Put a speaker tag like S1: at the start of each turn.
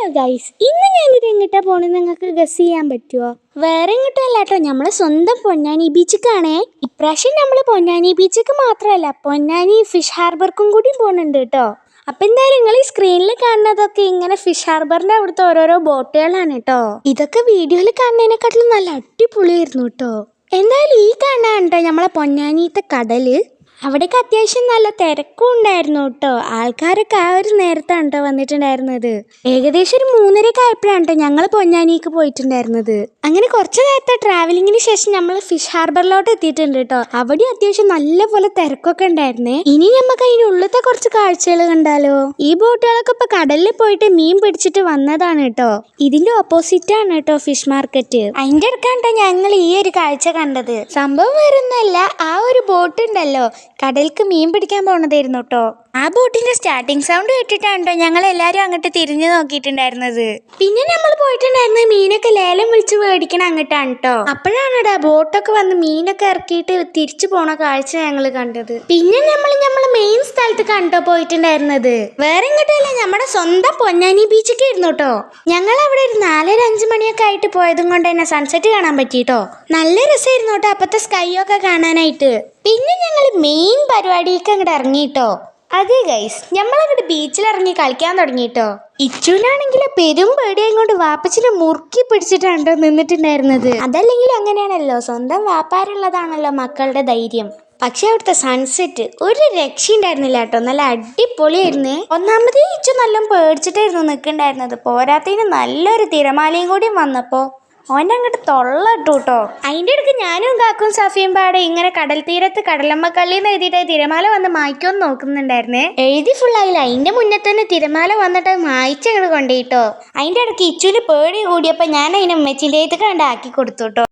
S1: Hello guys, ഇന്ന് ഞാനിത് എങ്ങോട്ടാ പോണെന്ന് നിങ്ങൾക്ക് ഗസ് ചെയ്യാൻ പറ്റുമോ? വേറെ എങ്ങോട്ടല്ല കേട്ടോ, നമ്മളെ സ്വന്തം പൊന്നാനി ബീച്ചിക്കാണേ. ഇപ്രാവശ്യം നമ്മൾ പൊന്നാനി ബീച്ചിക്ക് മാത്രമല്ല, പൊന്നാനി ഫിഷ് ഹാർബർക്കും കൂടി പോകുന്നുണ്ട് കേട്ടോ. അപ്പം എന്തായാലും നിങ്ങൾ ഈ സ്ക്രീനിൽ കാണുന്നതൊക്കെ ഇങ്ങനെ ഫിഷ് ഹാർബറിന്റെ അവിടുത്തെ ഓരോരോ ബോട്ടുകളാണ് കേട്ടോ. ഇതൊക്കെ വീഡിയോയിൽ കാണുന്നതിനെക്കാട്ടിലും നല്ല അടിപൊളിയായിരുന്നു കേട്ടോ. എന്തായാലും ഈ കാണാൻ കേട്ടോ നമ്മളെ പൊന്നാനിത്തെ കടല്. അവിടേക്ക് അത്യാവശ്യം നല്ല തിരക്കും ഉണ്ടായിരുന്നു കേട്ടോ. ആൾക്കാരൊക്കെ ആ ഒരു നേരത്താണ് കേട്ടോ വന്നിട്ടുണ്ടായിരുന്നത്. ഏകദേശം ഒരു 3:30 ആയപ്പോഴാണ് കേട്ടോ ഞങ്ങൾ പൊന്നാനിക്ക് പോയിട്ടുണ്ടായിരുന്നത്. അങ്ങനെ കുറച്ച് നേരത്തെ ട്രാവലിങ്ങിന് ശേഷം നമ്മൾ ഫിഷ് ഹാർബറിലോട്ട് എത്തിയിട്ടുണ്ട് കേട്ടോ. അവിടെ അത്യാവശ്യം നല്ലപോലെ തിരക്കൊക്കെ ഉണ്ടായിരുന്നേ. ഇനി നമുക്ക് അതിനുള്ളത്തെ കുറച്ച് കാഴ്ചകൾ കണ്ടാലോ. ഈ ബോട്ടുകളൊക്കെ ഇപ്പൊ കടലിൽ പോയിട്ട് മീൻ പിടിച്ചിട്ട് വന്നതാണ് കേട്ടോ. ഇതിന്റെ ഓപ്പോസിറ്റ് ആണ് കേട്ടോ ഫിഷ് മാർക്കറ്റ്. അതിന്റെ അടുക്കാണ് കേട്ടോ ഞങ്ങൾ ഈ ഒരു കാഴ്ച കണ്ടത്. സംഭവം വരുന്നല്ല, ആ ഒരു ബോട്ട് ഉണ്ടല്ലോ കടലിക്ക് മീൻ പിടിക്കാൻ പോണതായിരുന്നു കേട്ടോ. ആ ബോട്ടിന്റെ സ്റ്റാർട്ടിങ് സൗണ്ട് കേട്ടിട്ടാണ് കേട്ടോ ഞങ്ങൾ എല്ലാരും അങ്ങോട്ട് തിരിഞ്ഞു നോക്കിയിട്ടുണ്ടായിരുന്നത്. പിന്നെ നമ്മൾ പോയിട്ടുണ്ടായിരുന്നത് മീനൊക്കെ ലേലം വിളിച്ച് മേടിക്കണം അങ്ങോട്ടാണ് കേട്ടോ. അപ്പോഴാണ് കേട്ടോ ബോട്ടൊക്കെ വന്ന് മീനൊക്കെ ഇറക്കിയിട്ട് തിരിച്ചു പോണ കാഴ്ച ഞങ്ങൾ കണ്ടത്. പിന്നെ നമ്മൾ മെയിൻ സ്ഥലത്ത് കണ്ടോ പോയിട്ടുണ്ടായിരുന്നത്. വേറെ എങ്ങോട്ടല്ല, നമ്മുടെ സ്വന്തം പൊന്നാനി ബീച്ചൊക്കെ ആയിരുന്നു കേട്ടോ. ഞങ്ങൾ അവിടെ ഒരു 4-5 മണിയൊക്കെ ആയിട്ട് പോയതും കൊണ്ട് തന്നെ സൺസെറ്റ് കാണാൻ പറ്റിട്ടോ. നല്ല രസമായിരുന്നു കേട്ടോ അപ്പത്തെ സ്കൈ ഒക്കെ കാണാനായിട്ട്. പിന്നെ ഞങ്ങൾ മെയിൻ പരിപാടിയൊക്കെ അങ്ങോട്ട് ഇറങ്ങിട്ടോ. അതെ ഗൈസ്, നമ്മളങ്ങോട്ട് ബീച്ചിലിറങ്ങി കളിക്കാൻ തുടങ്ങിട്ടോ. ഇച്ചൂനാണെങ്കിൽ പെരും പേടിയും കൊണ്ട് വാപ്പച്ചിനെ മുറുക്കി പിടിച്ചിട്ടാണ് നിന്നിട്ടുണ്ടായിരുന്നത്. അതല്ലെങ്കിലും അങ്ങനെയാണല്ലോ, സ്വന്തം വാപ്പാരുള്ളതാണല്ലോ മക്കളുടെ ധൈര്യം. പക്ഷെ അവിടുത്തെ സൺസെറ്റ് ഒരു രക്ഷയുണ്ടായിരുന്നില്ല കേട്ടോ. നല്ല അടിപൊളിയായിരുന്നേ. ഒന്നാമതേ ഇച്ചു നല്ല പേടിച്ചിട്ടായിരുന്നു നിൽക്കണ്ടായിരുന്നത്. പോരാത്തതിന് നല്ലൊരു തിരമാലയും കൂടി വന്നപ്പോ ഓൻ്റെ അങ്ങോട്ട് തൊള്ളട്ടു കേട്ടോ. അതിൻ്റെ ഇടയ്ക്ക് ഞാനും കാക്കും സഫിയും പാടെ ഇങ്ങനെ കടൽ തീരത്ത് കടലമ്മക്കള്ളിന്ന് എഴുതിയിട്ട് തിരമാല വന്ന് മായ്ക്കുമെന്ന് നോക്കുന്നുണ്ടായിരുന്നേ. എഴുതി ഫുള്ളായില്ല, അതിൻ്റെ മുന്നേ തന്നെ തിരമാല വന്നിട്ട് മായ്ച്ചങ്ങോട്ട് കൊണ്ടുപോയിട്ടോ. അതിൻ്റെ ഇടയ്ക്ക് ഇച്ചുവിന് പേടി കൂടിയപ്പോൾ ഞാൻ അതിനെ ഉമ്മച്ചിൻ്റെ അടുത്ത് കണ്ടാക്കി കൊടുത്തു കേട്ടോ.